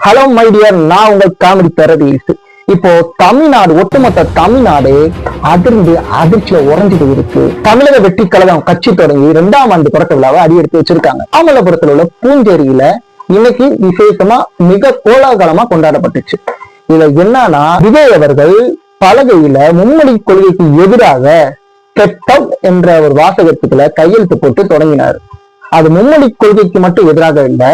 Hello my dear, நான் உங்கள் comedy therapist. இப்போ தமிழ்நாடு, ஒட்டுமொத்த தமிழ்நாடு அதிர்ச்சியில உறைஞ்சிட்டு இருக்கு. தமிழக வெற்றி கழகம் கட்சி தொடங்கி 2ஆம் ஆண்டு தொடக்க விழாவை அடியெடுத்து வச்சிருக்காங்க. மாமல்லபுரத்துல உள்ள பூஞ்சேரியில இன்னைக்கு விசேஷமா மிக கோலாகலமா கொண்டாடப்பட்டுச்சு. இதுல என்னன்னா, விஜய் அவர்கள் பலகையில மும்மொழி கொள்கைக்கு எதிராக கெட் அவுட் என்ற ஒரு வாசகத்துக்குள்ள கையெழுத்து போட்டு தொடங்கினார். அது மும்மொழி கொள்கைக்கு மட்டும் எதிராக இல்ல,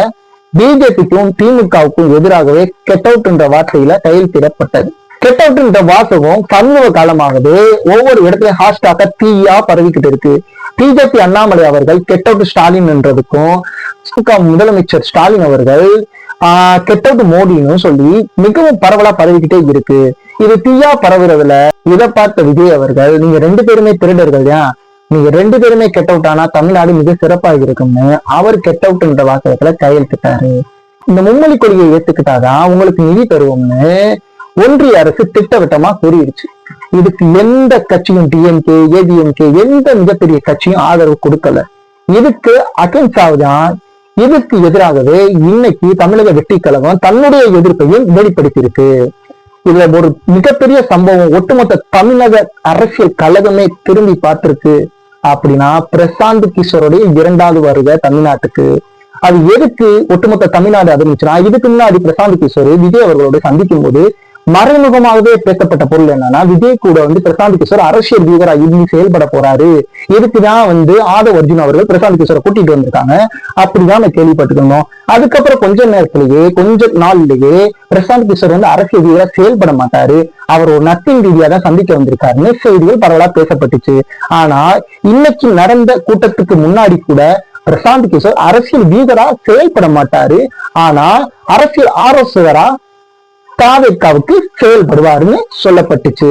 பிஜேபிக்கும் திமுகவுக்கும் எதிராகவே கெட் அவுட் என்ற வார்த்தையில கையெழுத்திடப்பட்டது. கெட் அவுட் என்ற வாசகம் சமீப காலமாகவே ஒவ்வொரு இடத்துலயும் ஹாஷ்டாக தீயா பரவிக்கிட்டு இருக்கு. பிஜேபி அண்ணாமலை அவர்கள் கெட் அவுட் ஸ்டாலின் என்றதுக்கும், முதலமைச்சர் ஸ்டாலின் அவர்கள் கெட் அவுட் மோடின்னு சொல்லி மிகவும் பரவலா பரவிக்கிட்டே இருக்கு. இது தீயா பரவுறதுல இதை பார்த்த விஜய் அவர்கள், நீங்க 2 பேருமே திருடர்கள் தான், நீங்க 2 பேருமே கெட் அவுட் ஆனா தமிழ்நாடு மிக சிறப்பாக இருக்கும்னு அவர் கெட் அவுட் என்ற வாசகத்துல கையெழுத்திட்டாரு. இந்த மும்மொழி கொள்கையை ஏத்துக்கிட்டாதான் உங்களுக்கு நிதி தருவோம்னு ஒன்றிய அரசு திட்டவட்டமா கூறிடுச்சு. இதுக்கு எந்த கட்சியும், டிஎம்கே, ஏடிஎம்கே, எந்த மிகப்பெரிய கட்சியும் ஆதரவு கொடுக்கல. இதுக்கு அகிம்சாவுதான். இதுக்கு எதிராகவே இன்னைக்கு தமிழக வெற்றி கழகம் தன்னுடைய எதிர்ப்பையும் வெளிப்படுத்தியிருக்கு. இதுல ஒரு மிகப்பெரிய சம்பவம் ஒட்டுமொத்த தமிழக அரசியல் கழகமே திரும்பி பார்த்திருக்கு. அப்படின்னா பிரசாந்த் கிஷோருடைய 2வது வருகை தமிழ்நாட்டுக்கு. அது எதுக்கு ஒட்டுமொத்த தமிழ்நாடு அதிர்ந்துச்சுன்னா, இதுக்கு முன்னாடி பிரசாந்த் கிஷோர் விஜய் அவர்களோட சந்திக்கும் போது மறைமுகமாகவே பேசப்பட்ட பொருள் என்னன்னா, விஜய் கூட பிரசாந்த் கிஷோர் அரசியல் வீரரா இருந்து செயல்பட போறாரு. இதுக்குதான் ஆதவ் அர்ஜுன் அவர்கள் பிரசாந்த் கிஷோரை கூட்டிட்டு வந்திருக்காங்க. அப்படிதான் நம்ம கேள்விப்பட்டுக்கணும். அதுக்கப்புறம் கொஞ்ச நாள்லயே பிரசாந்த் கிஷோர் அரசியல் வீரரா செயல்பட மாட்டாரு, அவர் ஒரு நட்பின் ரீதியா தான் சந்திக்க வந்திருக்காருன்னு செய்திகள் பரவலா பேசப்பட்டுச்சு. ஆனா இன்னைக்கு நடந்த கூட்டத்துக்கு முன்னாடி கூட பிரசாந்த் கிஷோர் அரசியல் வீரரா செயல்பட மாட்டாரு, ஆனா அரசியல் ஆலோசகரா தாவேக்காவுக்கு செயல்படுவாருன்னு சொல்லப்பட்டுச்சு.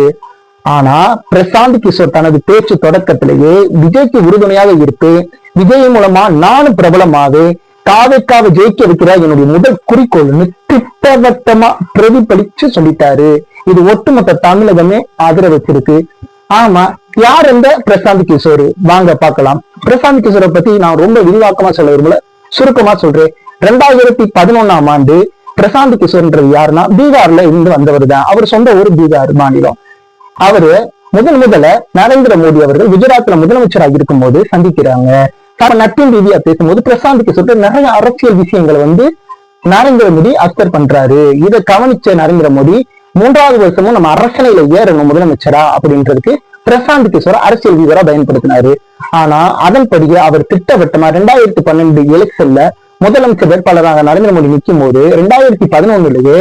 ஆனா பிரசாந்த் கிஷோர் தனது பேச்சு தொடக்கத்திலேயே விஜய்க்கு உறுதுணையாக இருப்பேன், விஜய் மூலமா நானும் பிரபலமாவே தாவேக்காவை ஜெயிக்க வைக்கிறார் என்னுடைய முதல் குறிக்கோள்னு திட்டவட்டமா பிரதிபலிச்சு சொல்லிட்டாரு. இது ஒட்டுமொத்த தமிழகமே ஆதரவு வச்சிருக்கு. ஆமா, யார் இந்த பிரசாந்த் கிஷோர்? வாங்க பார்க்கலாம். பிரசாந்த் கிஷோரை பத்தி நான் ரொம்ப விரிவாக்கமா சொல்ல விரும்பல, சுருக்கமா சொல்றேன். 2011ஆம் ஆண்டு பிரசாந்த் கிஷோர்ன்றது யாருன்னா, பீகார்ல இருந்து வந்தவர் தான். அவர் சொந்த ஊர் பீகார் மாநிலம். அவரு முதல்ல நரேந்திர மோடி அவர்கள் குஜராத்ல முதலமைச்சராக இருக்கும் போது சந்திக்கிறாங்க. நட்பின் ரீதியா பேசும்போது பிரசாந்த் கிஷோர் நிறைய அரசியல் விஷயங்களை நரேந்திர மோடி அக்செப்ட் பண்றாரு. இதை கவனிச்ச நரேந்திர மோடி 3வது வருஷமும் நம்ம அரசணையில ஏறணும் முதலமைச்சரா அப்படின்றதுக்கு பிரசாந்த் கிஷோர் அரசியல் வீரரா பயன்படுத்தினாரு. ஆனா அதன்படியே அவர் திட்டவட்டமா 2012 எலெக்ஷன்ல முதலமைச்சர் வேட்பாளராக நரேந்திர மோடி நிற்கும் போது 2011லயே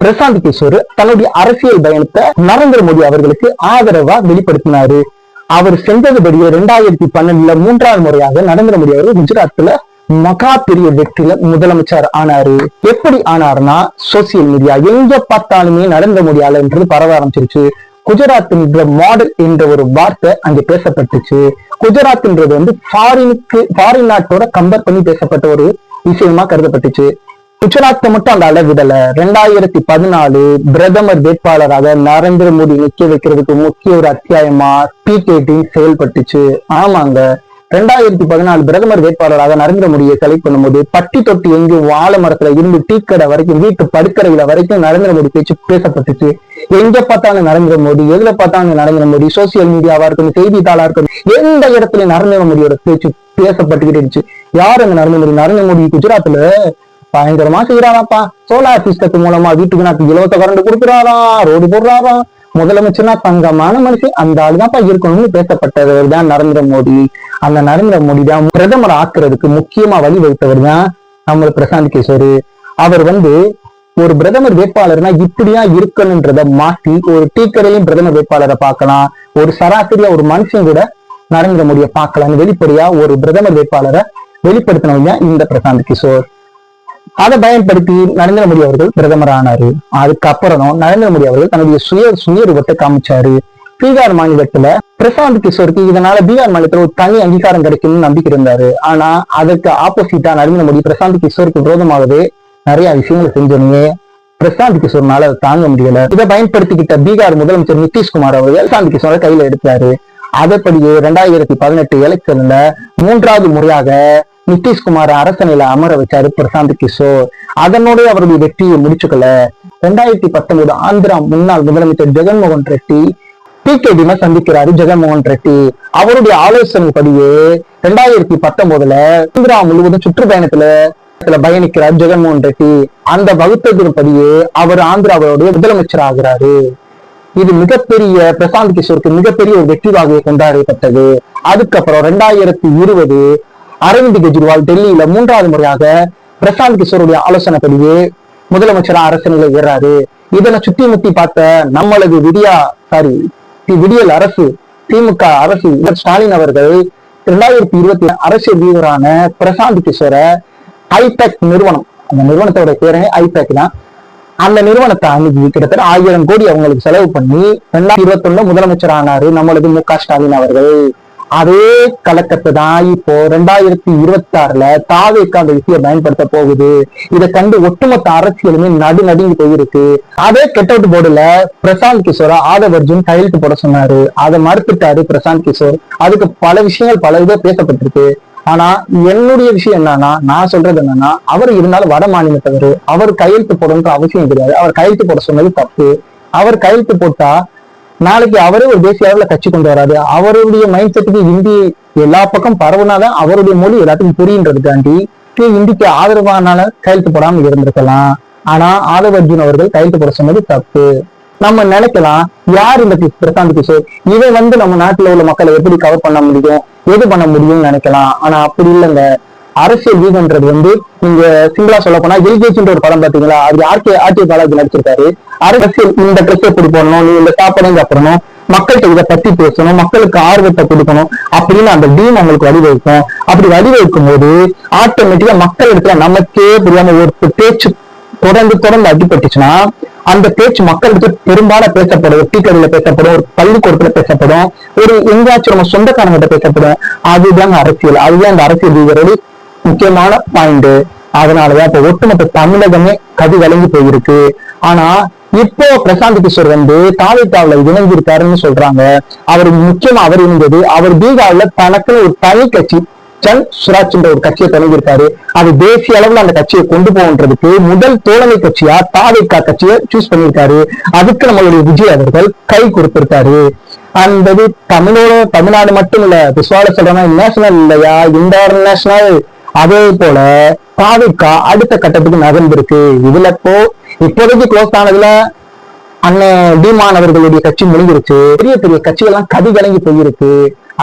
பிரசாந்த் கிஷோர் தன்னுடைய அரசியல் பயணத்தை நரேந்திர மோடி அவர்களுக்கு ஆதரவா வெளிப்படுத்தினாரு. அவர் சென்றதுபடியே 2012 3வது முறையாக நரேந்திர மோடி அவர்கள் குஜராத்ல மகா பெரிய வெற்றியில முதலமைச்சர் ஆனாரு. எப்படி ஆனாருன்னா, சோசியல் மீடியா எங்க பார்த்தாலுமே நரேந்திர மோடி ஆளுன்றது பரவ ஆரம்பிச்சிருச்சு. குஜராத் என்ற மாடல் என்ற ஒரு வார்த்தை அங்க பேசப்பட்டுச்சு. குஜராத்ன்றது ஃபாரின் நாட்டோட கம்பேர் பண்ணி பேசப்பட்ட ஒரு விஷயமா கருதப்பட்டுச்சு. குஜராத்தை மட்டும் அந்த அளவிடல. 2014 பிரதமர் வேட்பாளராக நரேந்திர மோடி நிக்க வைக்கிறதுக்கு முக்கிய ஒரு அத்தியாயமா பிகேடி செயல்பட்டுச்சு. ஆமாங்க, 2014 பிரதமர் வேட்பாளராக நரேந்திர மோடியை செலக்ட் பண்ணும்போது பட்டி தொட்டி எங்கும் வாழை மரத்துல இருந்து டீ கடை வரைக்கும், வீட்டு படுக்கறையில வரைக்கும் நரேந்திர மோடி பேச்சு பேசப்பட்டுச்சு. எங்க பார்த்தாலும் நரேந்திர மோடி, எதுல பார்த்தாலும் நரேந்திர மோடி, சோசியல் மீடியாவா இருக்கணும், செய்தித்தாளா இருக்கணும், எந்த இடத்துல நரேந்திர மோடியோட பேச்சு பேசப்பட்டுக்கிட்டு இருந்துச்சு. யார் அந்த நரேந்திர மோடி? நரேந்திர மோடி குஜராத்ல பயங்கரமா செய்யறாராப்பா. சோலார் சிஸ்டத்து மூலமா வீட்டுக்கு நான் இலவச கரண்ட் கொடுக்குறாராம், ரோடு போடுறாராம். முதலமைச்சர்னா தங்கமான மனுஷன், அந்த ஆளுதான்ப்பா இருக்கணும்னு பேசப்பட்டவர் தான் நரேந்திர மோடி. அந்த நரேந்திர மோடி தான் பிரதமர் ஆக்குறதுக்கு முக்கியமா வழிவகுத்தவர் தான் நம்ம பிரசாந்த் கிஷோர். அவர் ஒரு பிரதமர் வேட்பாளர்னா இப்படியா இருக்கணும்ன்றத மாற்றி ஒரு டீ கடையிலும் பிரதமர் வேட்பாளரை பார்க்கலாம், ஒரு சராசரியா ஒரு மனுஷன் கூட நரேந்திர மோடியை பார்க்கலாம்னு வெளிப்படையா ஒரு பிரதமர் வேட்பாளரை வெளிப்படுத்தினவங்க இந்த பிரசாந்த் கிஷோர். அதை பயன்படுத்தி நரேந்திர மோடி அவர்கள் பிரதமர் ஆனாரு. அதுக்கப்புறம் நரேந்திர மோடி அவர்கள் தன்னுடைய சுயரூபத்தை காமிச்சாரு. பீகார் மாநிலத்துல பிரசாந்த் கிஷோருக்கு இதனால பீகார் மாநிலத்துல ஒரு தனி அங்கீகாரம் கிடைக்கும்னு நம்பிக்கை இருந்தாரு. ஆனா அதுக்கு ஆப்போசிட்டா நரேந்திர மோடி பிரசாந்த் கிஷோருக்கு விரோதமாகவே நிறைய விஷயங்களை செஞ்சோன்னே பிரசாந்த் கிஷோர்னால அதை தாங்க முடியல. இதை பயன்படுத்திக்கிட்ட பீகார் முதலமைச்சர் நிதிஷ்குமார் அவர்கள் பிரசாந்த் கிஷோரை கையில எடுத்தாரு. அதன்படியே 2018 எலெக்ஷன்ல 3வது முறையாக நிதிஷ்குமார் அரசனையில அமர வச்சாரு பிரசாந்த் கிஷோர். அதனுடைய அவருடைய வெற்றியை முடிச்சுக்கல. 2019 ஆந்திரா முன்னாள் முதலமைச்சர் ஜெகன்மோகன் ரெட்டி டிகேடிமை சந்திக்கிறாரு. ஜெகன்மோகன் ரெட்டி அவருடைய ஆலோசனைப்படியே 2019 ஆந்திரா முழுவதும் சுற்றுப்பயணத்துல பயணிக்கிறார் ஜெகன்மோகன் ரெட்டி. அந்த வகுத்ததின்படியே அவர் ஆந்திராவுடைய முதலமைச்சர் ஆகிறாரு. இது மிகப்பெரிய பிரசாந்த் கிஷோருக்கு மிகப்பெரிய ஒரு வெற்றிவாகையை கொண்டாடப்பட்டது. அதுக்கப்புறம் 2020 அரவிந்த் கெஜ்ரிவால் டெல்லியில 3வது முறையாக பிரசாந்த் கிஷோருடைய ஆலோசனைப்படியே முதலமைச்சரா அரசனில ஏறாரு. இதனை சுத்தி முத்தி பார்த்த நம்மளது விடியல் அரசு, திமுக அரசு ஸ்டாலின் அவர்கள் 2020 அரசியல் வீரரான பிரசாந்த் கிஷோரை ஐபேக் நிறுவனம், அந்த நிறுவனத்தோட பேரே ஐபேக் தான், அந்த நிறுவனத்தை அன்னைக்கு கிட்டத்தட்ட 1000 கோடி அவங்களுக்கு செலவு பண்ணி 2021 முதலமைச்சர் ஆனாரு நம்மளது மு க ஸ்டாலின் அவர்கள். அதே கலக்கத்தை தான் இப்போ 2026 தாவேக்கு அந்த விஷயம் பயன்படுத்த போகுது. இதை கண்டு ஒட்டுமொத்த அரசியலுமே நடுங்கி போயிருக்கு. அதே கெட் அவுட் போர்டுல பிரசாந்த் கிஷோரை ஆதவ் அர்ஜுன் கையெழுத்து போட சொன்னாரு. அதை மறுத்துட்டாரு பிரசாந்த் கிஷோர். அதுக்கு பல விஷயங்கள் பல இதை பேசப்பட்டிருக்கு. ஆனா என்னுடைய விஷயம் என்னன்னா, நான் சொல்றது என்னன்னா, அவர் இருந்தாலும் வட மாநிலத்தவர், அவர் கையெழுத்து போடணுன்ற அவசியம் கிடையாது. அவர் கையெழுத்து போட சொன்னது தப்பு. அவர் கையெழுத்து போட்டா நாளைக்கு அவரே ஒரு தேசிய அளவுல கட்சி கொண்டு வராது. அவருடைய மைண்ட் செட்டுக்கு ஹிந்தி எல்லா பக்கம் பரவுனாதான் அவருடைய மொழி எல்லாத்துக்கும் புரியுன்றதுக்காண்டி ஹிந்திக்கு ஆதரவானால கையெழுத்து போடாம இருந்திருக்கலாம். ஆனா ஆதவ் அர்ஜுன் அவர்கள் கையெழுத்து போட சொன்னது தப்பு. நம்ம நினைக்கலாம், யார் இந்த பிரசாந்த் கிஷோர், இதை நம்ம நாட்டுல உள்ள மக்களை எப்படி கவர் பண்ண முடியும், எது பண்ண முடியும்னு நினைக்கலாம். ஆனா அப்படி இல்லைங்க. அரசியல் வீகன்றது நீங்க சிம்பிளா சொல்ல போனா எல்கேஜின்ற ஒரு படம் பாத்தீங்களா, அது ஆர்கே பாலாஜி நடிச்சிருக்காரு. அரசியல் இந்த ட்ரெஸ் எப்படி போடணும், நீ இந்த சாப்பாடையும் சாப்பிடணும், மக்கள்கிட்ட இதை பத்தி பேசணும், மக்களுக்கு ஆர்வத்தை கொடுக்கணும் அப்படின்னு அந்த டீம் அவங்களுக்கு வழிவகுக்கும். அப்படி வழிவகுக்கும் போது ஆட்டோமேட்டிக்கா மக்கள் இடத்துல நமக்கே புரியாம ஒரு பேச்சு தொடர்ந்து அடிபட்டுச்சுன்னா அந்த பேச்சு மக்களுக்கு பெரும்பாலும் பேசப்படும். டீக்கடையில பேசப்படும், ஒரு பள்ளிக்கூடத்துல பேசப்படும், ஒரு எங்கேயாச்சும் நம்ம சொந்தக்காரங்கிட்ட பேசப்படும். அதுதான் அரசியல். அதுதான் இந்த அரசியல் வீரரோட முக்கியமான பாயிண்ட். அதனாலதான் இப்ப ஒட்டுமொத்த தமிழகமே கதி வழங்கி போயிருக்கு. ஆனா இப்போ பிரசாந்த் கிஷோர் தாவேக்காவுல இணைஞ்சிருக்காருன்னு சொல்றாங்க. அவர் முக்கியமா அவர் இருந்தது, அவர் பீகார்ல தனக்குன்னு ஒரு தனி கட்சி ஜன் சுராஜ் என்ற ஒரு கட்சியை தொடங்கியிருக்காரு. அது தேசிய அளவுல அந்த கட்சியை கொண்டு போகின்றதுக்கு முதல் தோழமை கட்சியா தாவேக்கா கட்சியை சூஸ் பண்ணியிருக்காரு. அதுக்கு நம்மளுடைய விஜய் அவர்கள் கை கொடுத்திருக்காரு. அந்த தமிழ்நாடு மட்டும் இல்ல, விஸ்வால சொல்றேன்னா நேஷனல் இல்லையா, இன்டர்நேஷனல். அதே போல தாவேக்கா அடுத்த கட்டத்துக்கு நகர்ந்திருக்கு. இதுல இப்போதைக்கு க்ளோஸ் ஆனதுல அண்ணன் டிமான் அவர்களுடைய கட்சி முடிஞ்சிருச்சு. பெரிய பெரிய கட்சிகள்லாம் கதி கலங்கி போயிருக்கு.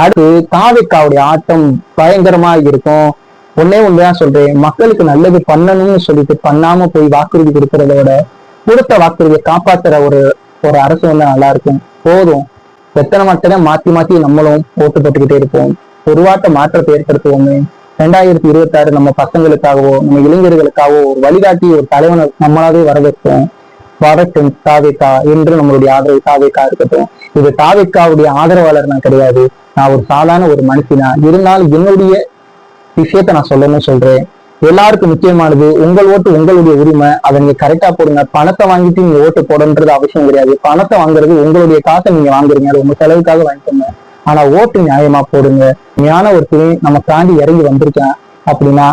அடுத்து தாவேக்காவுடைய ஆட்டம் பயங்கரமா இருக்கும். ஒண்ணுதான் சொல்றேன், மக்களுக்கு நல்லது பண்ணணும்னு சொல்லிட்டு பண்ணாம போய் வாக்குறுதி கொடுக்கறத விட கொடுத்த வாக்குறுதியை காப்பாத்துற ஒரு அரசு நல்லா இருக்கும். போதும், எத்தனை மட்டும் மாத்தி நம்மளும் ஓட்டு போட்டுக்கிட்டே இருப்போம். ஒருவாட்ட மாற்றத்தை ஏற்படுத்துவோமே. 2026 நம்ம பசங்களுக்காகவோ நம்ம இளைஞர்களுக்காகவோ ஒரு வழிகாட்டி ஒரு தலைவனை நம்மளாவே வரவேற்போம். வரட்டும் தாவேக்கா என்று நம்மளுடைய ஆதரவு தாவேக்கா இருக்கட்டும். இது தாவேக்காவுடைய ஆதரவாளர் நான் கிடையாது, நான் ஒரு சாதாரண ஒரு மனுஷனா இருந்தாலும் என்னுடைய விஷயத்த நான் சொல்லணும்னு சொல்றேன். எல்லாருக்கும் முக்கியமானது உங்கள் ஓட்டு உங்களுடைய உரிமை. அதை நீங்க கரெக்டா போடுங்க. பணத்தை வாங்கிட்டு நீங்க ஓட்டு போடன்றது அவசியம் கிடையாது. பணத்தை வாங்குறது உங்களுடைய காசை நீங்க வாங்குறீங்க, அது உங்க செலவுக்காக வாங்கிக்கோங்க. ஆனா ஓட்டு நியாயமா போடுங்க. ஞான ஒருத்தர் நம்ம தாண்டி இறங்கி வந்திருக்கேன் அப்படின்னா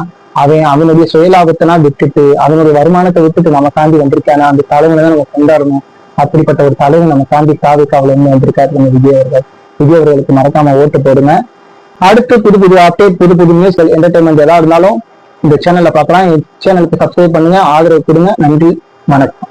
அவனுடைய சுயலாபத்தினா விட்டுட்டு அவனுடைய வருமானத்தை விட்டுட்டு நம்ம தாண்டி வந்திருக்கானா அந்த தலைவனை தான் நம்ம கொண்டாடணும். அப்படிப்பட்ட ஒரு தலைவன் நம்ம தாண்டி தாவேக்காவுல என்ன வந்திருக்காரு நம்ம விஜய் அவர்களுக்கு மறக்காம ஓட்டு போடுங்க. அடுத்து புது அப்டேட், புது நியூஸ், என்டர்டைன்மெண்ட் ஏதாவது இருந்தாலும் இந்த சேனல்ல பார்க்கலாம். சேனலுக்கு சப்ஸ்கிரைப் பண்ணுங்க, ஆதரவு கொடுங்க. நன்றி, வணக்கம்.